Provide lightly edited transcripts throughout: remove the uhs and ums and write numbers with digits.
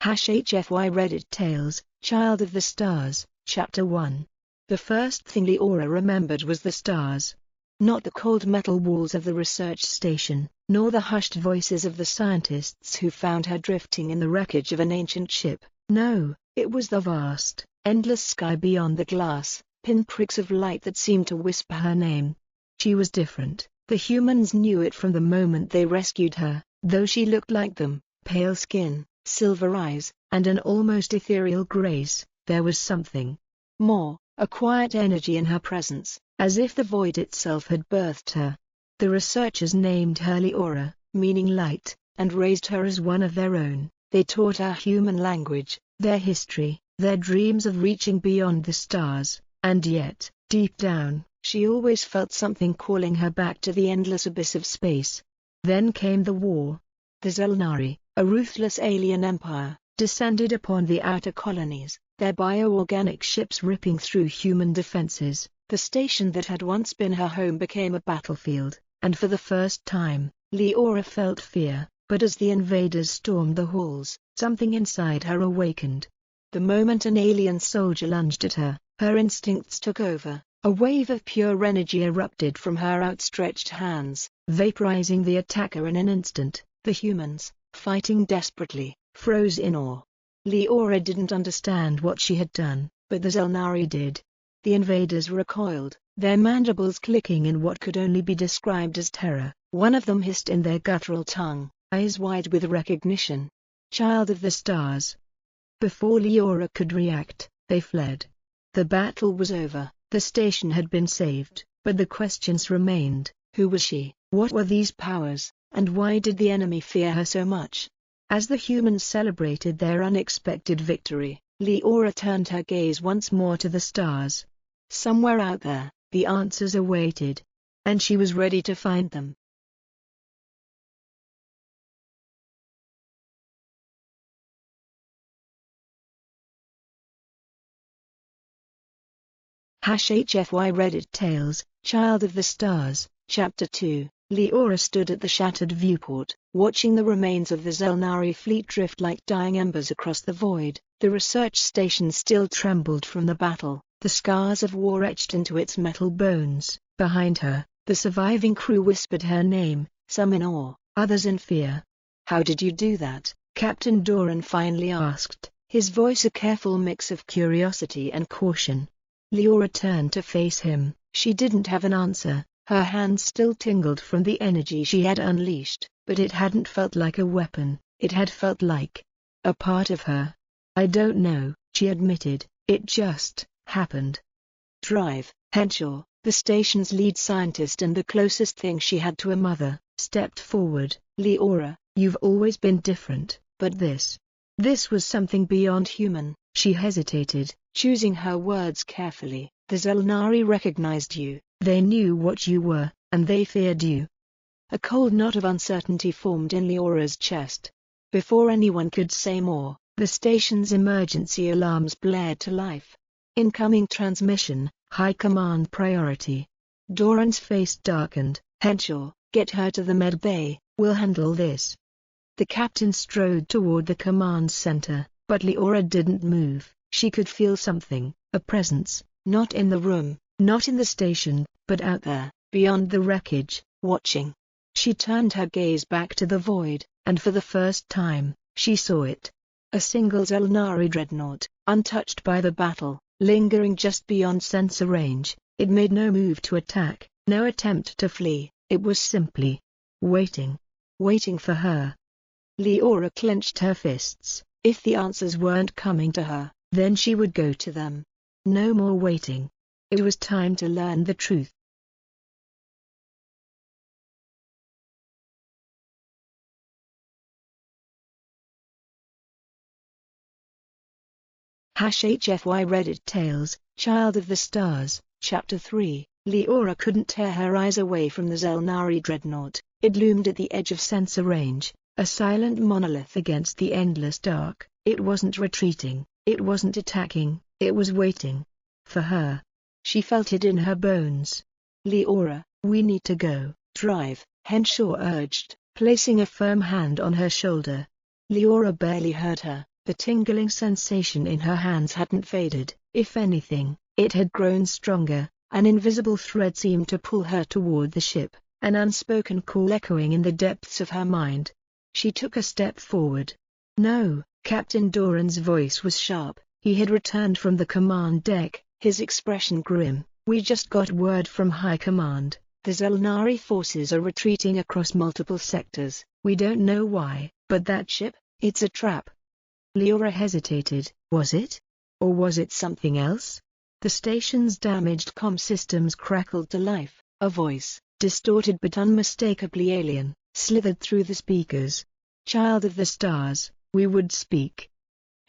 HFY Reddit Tales, Child of the Stars, Chapter 1. The first thing Leora remembered was the stars. Not the cold metal walls of the research station, nor the hushed voices of the scientists who found her drifting in the wreckage of an ancient ship. No, it was the vast, endless sky beyond the glass, pinpricks of light that seemed to whisper her name. She was different. The humans knew it from the moment they rescued her, though she looked like them, pale skin, silver eyes, and an almost ethereal grace. There was something more, a quiet energy in her presence, as if the void itself had birthed her. The researchers named her Leora, meaning light, and raised her as one of their own. They taught her human language, their history, their dreams of reaching beyond the stars, and yet, deep down, she always felt something calling her back to the endless abyss of space. Then came the war. The Zelnari, a ruthless alien empire, descended upon the outer colonies, their bioorganic ships ripping through human defenses. The station that had once been her home became a battlefield, and for the first time, Leora felt fear. But as the invaders stormed the halls, something inside her awakened. The moment an alien soldier lunged at her, her instincts took over. A wave of pure energy erupted from her outstretched hands, vaporizing the attacker in an instant. The humans, fighting desperately, froze in awe. Leora didn't understand what she had done, but the Zelnari did. The invaders recoiled, their mandibles clicking in what could only be described as terror. One of them hissed in their guttural tongue, eyes wide with recognition. Child of the Stars. Before Leora could react, they fled. The battle was over, the station had been saved, but the questions remained. Who was she? What were these powers, and why did the enemy fear her so much? As the humans celebrated their unexpected victory, Leora turned her gaze once more to the stars. Somewhere out there, the answers awaited, and she was ready to find them. HFY Reddit Tales, Child of the Stars, Chapter 2. Leora stood at the shattered viewport, watching the remains of the Zelnari fleet drift like dying embers across the void. The research station still trembled from the battle, the scars of war etched into its metal bones. Behind her, the surviving crew whispered her name, some in awe, others in fear. "How did you do that?" Captain Doran finally asked, his voice a careful mix of curiosity and caution. Leora turned to face him. She didn't have an answer. Her hands still tingled from the energy she had unleashed, but it hadn't felt like a weapon. It had felt like a part of her. "I don't know," she admitted. "It just happened." Drive, Henshaw, the station's lead scientist and the closest thing she had to a mother, stepped forward. "Leora, you've always been different, but this was something beyond human." She hesitated, choosing her words carefully. "The Zelnari recognized you. They knew what you were, and they feared you." A cold knot of uncertainty formed in Leora's chest. Before anyone could say more, the station's emergency alarms blared to life. "Incoming transmission, high command priority." Doran's face darkened. "Henshaw, get her to the med bay, we'll handle this." The captain strode toward the command center, but Leora didn't move. She could feel something, a presence, not in the room, not in the station, but out there, beyond the wreckage, watching. She turned her gaze back to the void, and for the first time, she saw it. A single Zelnari dreadnought, untouched by the battle, lingering just beyond sensor range. It made no move to attack, no attempt to flee. It was simply waiting for her. Leora clenched her fists. If the answers weren't coming to her, then she would go to them. No more waiting. It was time to learn the truth. HFY Reddit Tales, Child of the Stars, Chapter 3. Leora couldn't tear her eyes away from the Zelnari dreadnought. It loomed at the edge of sensor range, a silent monolith against the endless dark. It wasn't retreating, it wasn't attacking, it was waiting. For her. She felt it in her bones. "Leora, we need to go." "Drive," Henshaw urged, placing a firm hand on her shoulder. Leora barely heard her. The tingling sensation in her hands hadn't faded. If anything, it had grown stronger. An invisible thread seemed to pull her toward the ship, an unspoken call echoing in the depths of her mind. She took a step forward. No, Captain Doran's voice was sharp. He had returned from the command deck, his expression grim. We just got word from High Command. The Zelnari forces are retreating across multiple sectors. We don't know why, but that ship, it's a trap. Leora hesitated. Was it? Or was it something else? The station's damaged comm systems crackled to life. A voice, distorted but unmistakably alien, slithered through the speakers. Child of the stars, we would speak.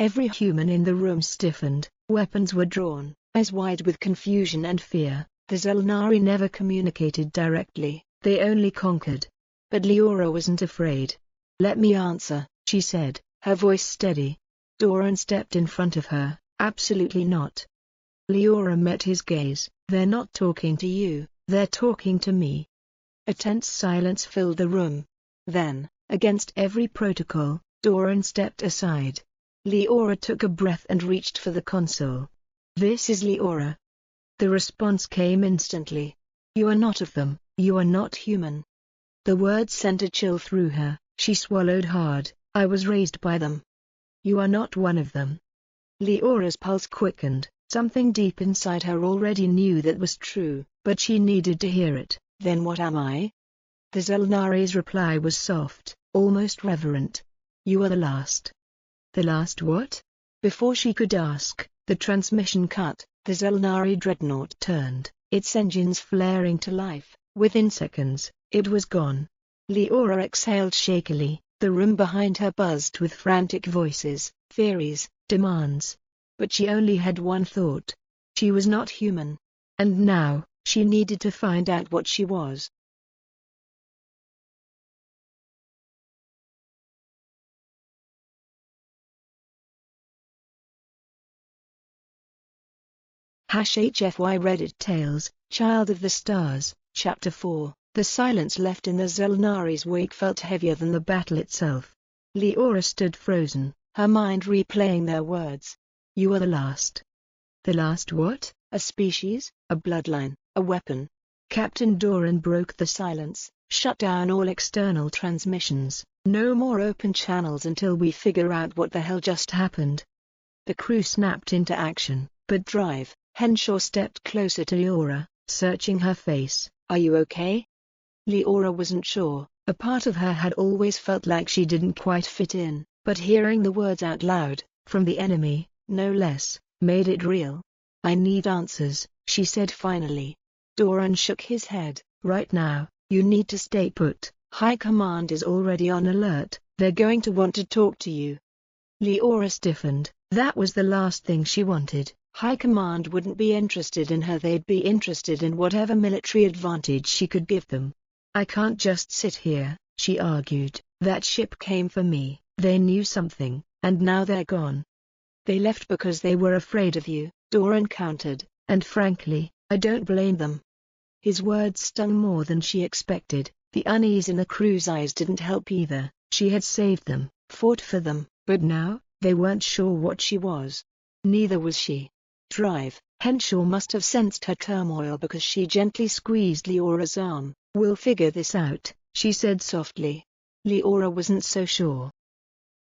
Every human in the room stiffened, weapons were drawn, eyes wide with confusion and fear. The Zelnari never communicated directly, they only conquered. But Leora wasn't afraid. Let me answer, she said, her voice steady. Doran stepped in front of her. Absolutely not. Leora met his gaze. They're not talking to you, they're talking to me. A tense silence filled the room. Then, against every protocol, Doran stepped aside. Leora took a breath and reached for the console. This is Leora. The response came instantly. You are not of them, you are not human. The words sent a chill through her. She swallowed hard. I was raised by them. You are not one of them. Leora's pulse quickened. Something deep inside her already knew that was true, but she needed to hear it. Then what am I? The Zelnari's reply was soft, almost reverent. You are the last. The last what? Before she could ask, the transmission cut. The Zelnari dreadnought turned, its engines flaring to life. Within seconds, it was gone. Leora exhaled shakily. The room behind her buzzed with frantic voices, theories, demands. But she only had one thought. She was not human. And now, she needed to find out what she was. HFY Reddit Tales, Child of the Stars, Chapter 4. The silence left in the Zelnari's wake felt heavier than the battle itself. Leora stood frozen, her mind replaying their words. You are the last. The last what? A species, a bloodline, a weapon. Captain Doran broke the silence. Shut down all external transmissions. No more open channels until we figure out what the hell just happened. The crew snapped into action, but Drive, Henshaw stepped closer to Leora, searching her face. Are you okay? Leora wasn't sure. A part of her had always felt like she didn't quite fit in, but hearing the words out loud, from the enemy, no less, made it real. I need answers, she said finally. Doran shook his head. Right now, you need to stay put. High Command is already on alert. They're going to want to talk to you. Leora stiffened. That was the last thing she wanted. High Command wouldn't be interested in her, they'd be interested in whatever military advantage she could give them. I can't just sit here, she argued. That ship came for me. They knew something, and now they're gone. They left because they were afraid of you, Doran countered, and frankly, I don't blame them. His words stung more than she expected. The unease in the crew's eyes didn't help either. She had saved them, fought for them, but now, they weren't sure what she was. Neither was she. Drive, Henshaw must have sensed her turmoil because she gently squeezed Leora's arm. We'll figure this out, she said softly. Leora wasn't so sure.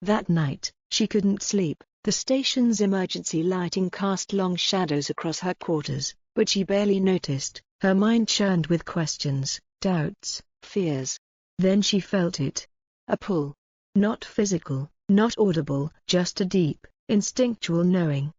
That night, she couldn't sleep. The station's emergency lighting cast long shadows across her quarters, but she barely noticed. Her mind churned with questions, doubts, fears. Then she felt it. A pull. Not physical, not audible, just a deep, instinctual knowing.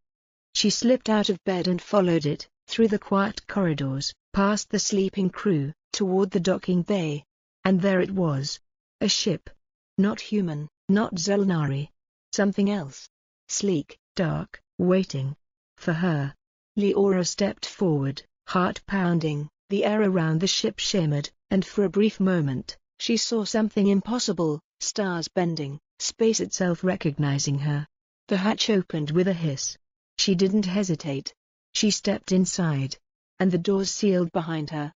She slipped out of bed and followed it, through the quiet corridors, past the sleeping crew, toward the docking bay. And there it was. A ship. Not human, not Zelnari. Something else. Sleek, dark, waiting. For her. Leora stepped forward, heart pounding. The air around the ship shimmered, and for a brief moment, she saw something impossible, stars bending, space itself recognizing her. The hatch opened with a hiss. She didn't hesitate. She stepped inside. And the doors sealed behind her.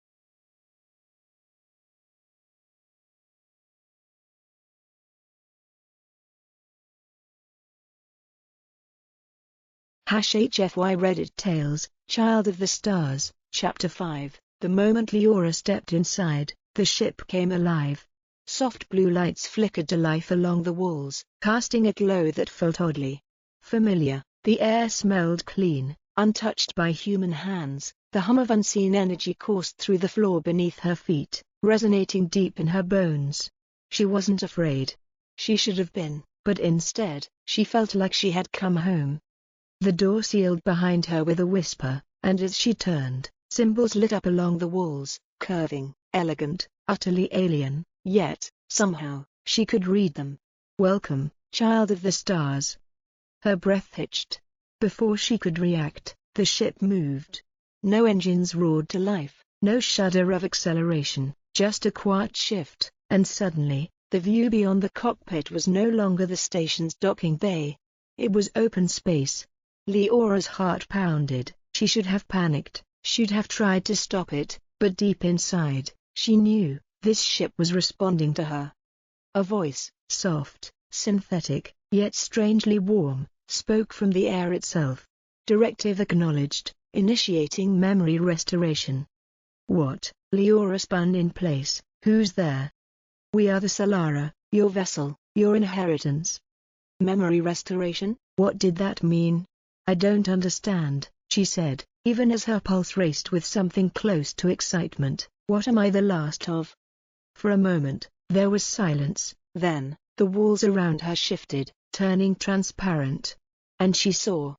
HFY Reddit Tales, Child of the Stars, Chapter 5. The moment Leora stepped inside, the ship came alive. Soft blue lights flickered to life along the walls, casting a glow that felt oddly familiar. The air smelled clean, untouched by human hands. The hum of unseen energy coursed through the floor beneath her feet, resonating deep in her bones. She wasn't afraid. She should have been, but instead, she felt like she had come home. The door sealed behind her with a whisper, and as she turned, symbols lit up along the walls, curving, elegant, utterly alien, yet, somehow, she could read them. "Welcome, child of the stars." Her breath hitched. Before she could react, the ship moved. No engines roared to life, no shudder of acceleration, just a quiet shift, and suddenly, the view beyond the cockpit was no longer the station's docking bay. It was open space. Leora's heart pounded. She should have panicked, she'd have tried to stop it, but deep inside, she knew, this ship was responding to her. A voice, soft, synthetic, yet strangely warm, spoke from the air itself. Directive acknowledged, initiating memory restoration. What? Leora spun in place. Who's there? "We are the Solara, your vessel, your inheritance." Memory restoration? What did that mean? "I don't understand," she said, even as her pulse raced with something close to excitement. "What am I the last of?" For a moment, there was silence. Then, the walls around her shifted, turning transparent. And she saw.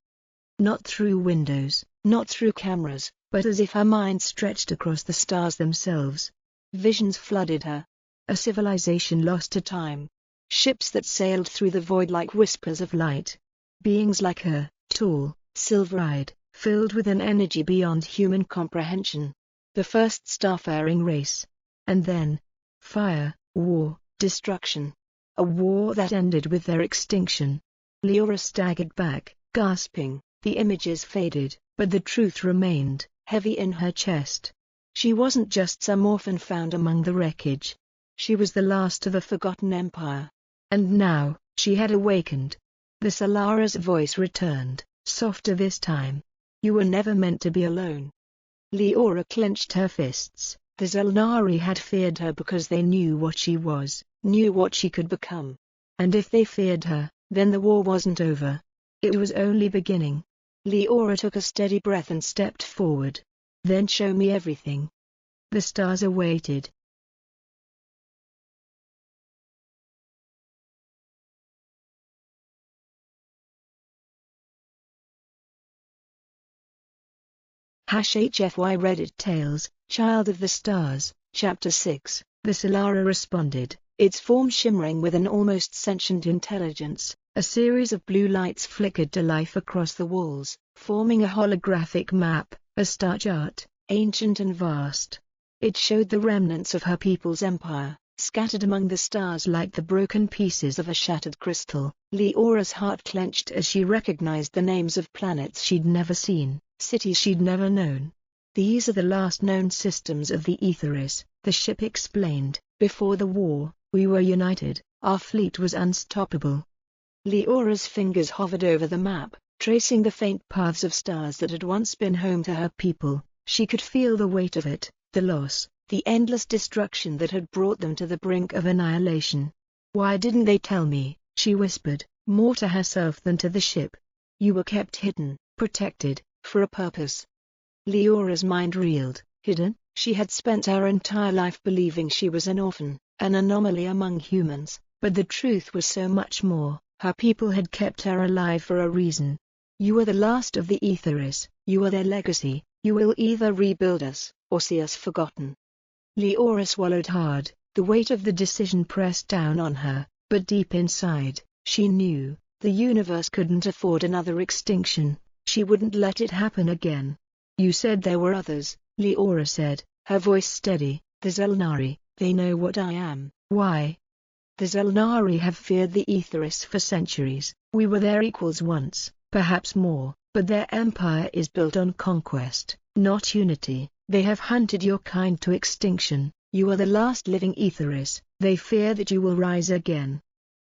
Not through windows, not through cameras, but as if her mind stretched across the stars themselves. Visions flooded her. A civilization lost to time. Ships that sailed through the void like whispers of light. Beings like her, tall, silver-eyed, filled with an energy beyond human comprehension. The first starfaring race. And then, fire, war, destruction. A war that ended with their extinction. Leora staggered back, gasping. The images faded, but the truth remained, heavy in her chest. She wasn't just some orphan found among the wreckage. She was the last of a forgotten empire. And now, she had awakened. The Solara's voice returned, softer this time. "You were never meant to be alone." Leora clenched her fists. The Zelnari had feared her because they knew what she was, knew what she could become. And if they feared her, then the war wasn't over. It was only beginning. Leora took a steady breath and stepped forward. "Then show me everything." The stars awaited. HFY Reddit Tales, Child of the Stars, Chapter 6. The Solara responded, its form shimmering with an almost sentient intelligence. A series of blue lights flickered to life across the walls, forming a holographic map, a star chart, ancient and vast. It showed the remnants of her people's empire, scattered among the stars like the broken pieces of a shattered crystal. Leora's heart clenched as she recognized the names of planets she'd never seen, cities she'd never known. "These are the last known systems of the Aetheris," the ship explained. "Before the war, we were united, our fleet was unstoppable." Leora's fingers hovered over the map, tracing the faint paths of stars that had once been home to her people. She could feel the weight of it, the loss, the endless destruction that had brought them to the brink of annihilation. "Why didn't they tell me?" she whispered, more to herself than to the ship. "You were kept hidden, protected, for a purpose." Leora's mind reeled. Hidden? She had spent her entire life believing she was an orphan, an anomaly among humans, but the truth was so much more. Her people had kept her alive for a reason. "You are the last of the Aetheris, you are their legacy, you will either rebuild us, or see us forgotten." Leora swallowed hard, the weight of the decision pressed down on her, but deep inside, she knew, the universe couldn't afford another extinction. She wouldn't let it happen again. "You said there were others," Leora said, her voice steady. "The Zelnari, they know what I am." "Why?" "The Zelnari have feared the Aetheris for centuries. We were their equals once, perhaps more, but their empire is built on conquest, not unity. They have hunted your kind to extinction. You are the last living Aetheris. They fear that you will rise again."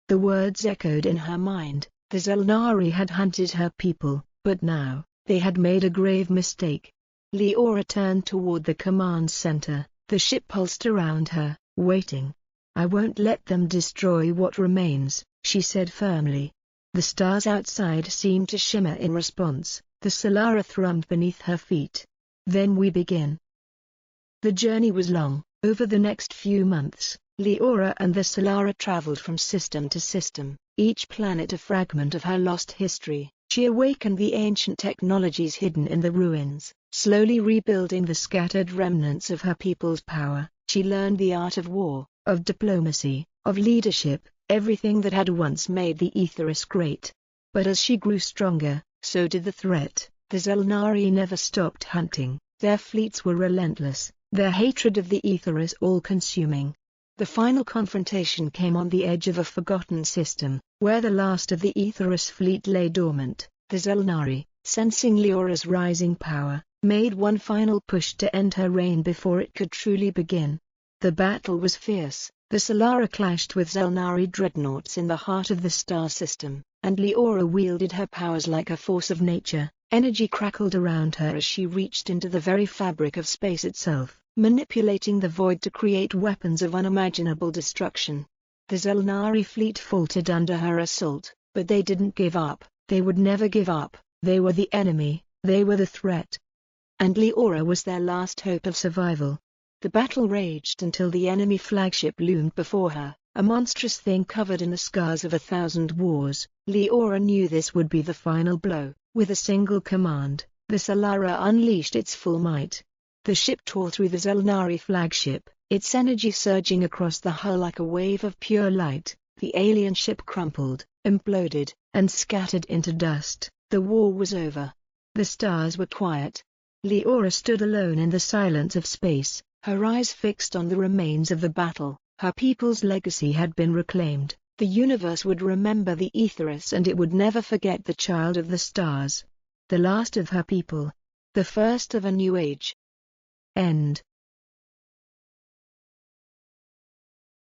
The words echoed in her mind. The Zelnari had hunted her people, But now, they had made a grave mistake. Leora turned toward the command center, the ship pulsed around her, waiting. "I won't let them destroy what remains," she said firmly. The stars outside seemed to shimmer in response, the Solara thrummed beneath her feet. "Then we begin." The journey was long. Over the next few months, Leora and the Solara traveled from system to system, each planet a fragment of her lost history. She awakened the ancient technologies hidden in the ruins, slowly rebuilding the scattered remnants of her people's power. She learned the art of war, of diplomacy, of leadership, everything that had once made the Aetheris great. But as she grew stronger, so did the threat. The Zelnari never stopped hunting. Their fleets were relentless, their hatred of the Aetheris all-consuming. The final confrontation came on the edge of a forgotten system, where the last of the Aetheris fleet lay dormant. The Zelnari, sensing Leora's rising power, made one final push to end her reign before it could truly begin. The battle was fierce. The Solara clashed with Zelnari dreadnoughts in the heart of the star system, and Leora wielded her powers like a force of nature. Energy crackled around her as she reached into the very fabric of space itself, manipulating the void to create weapons of unimaginable destruction. The Zelnari fleet faltered under her assault, but they didn't give up. They would never give up. They were the enemy, they were the threat. And Leora was their last hope of survival. The battle raged until the enemy flagship loomed before her, a monstrous thing covered in the scars of 1,000 wars. Leora knew this would be the final blow. With a single command, the Solara unleashed its full might. The ship tore through the Zelnari flagship, its energy surging across the hull like a wave of pure light. The alien ship crumpled, imploded, and scattered into dust. The war was over. The stars were quiet. Leora stood alone in the silence of space, her eyes fixed on the remains of the battle. Her people's legacy had been reclaimed. The universe would remember the Aetheris and it would never forget the child of the stars. The last of her people. The first of a new age. End.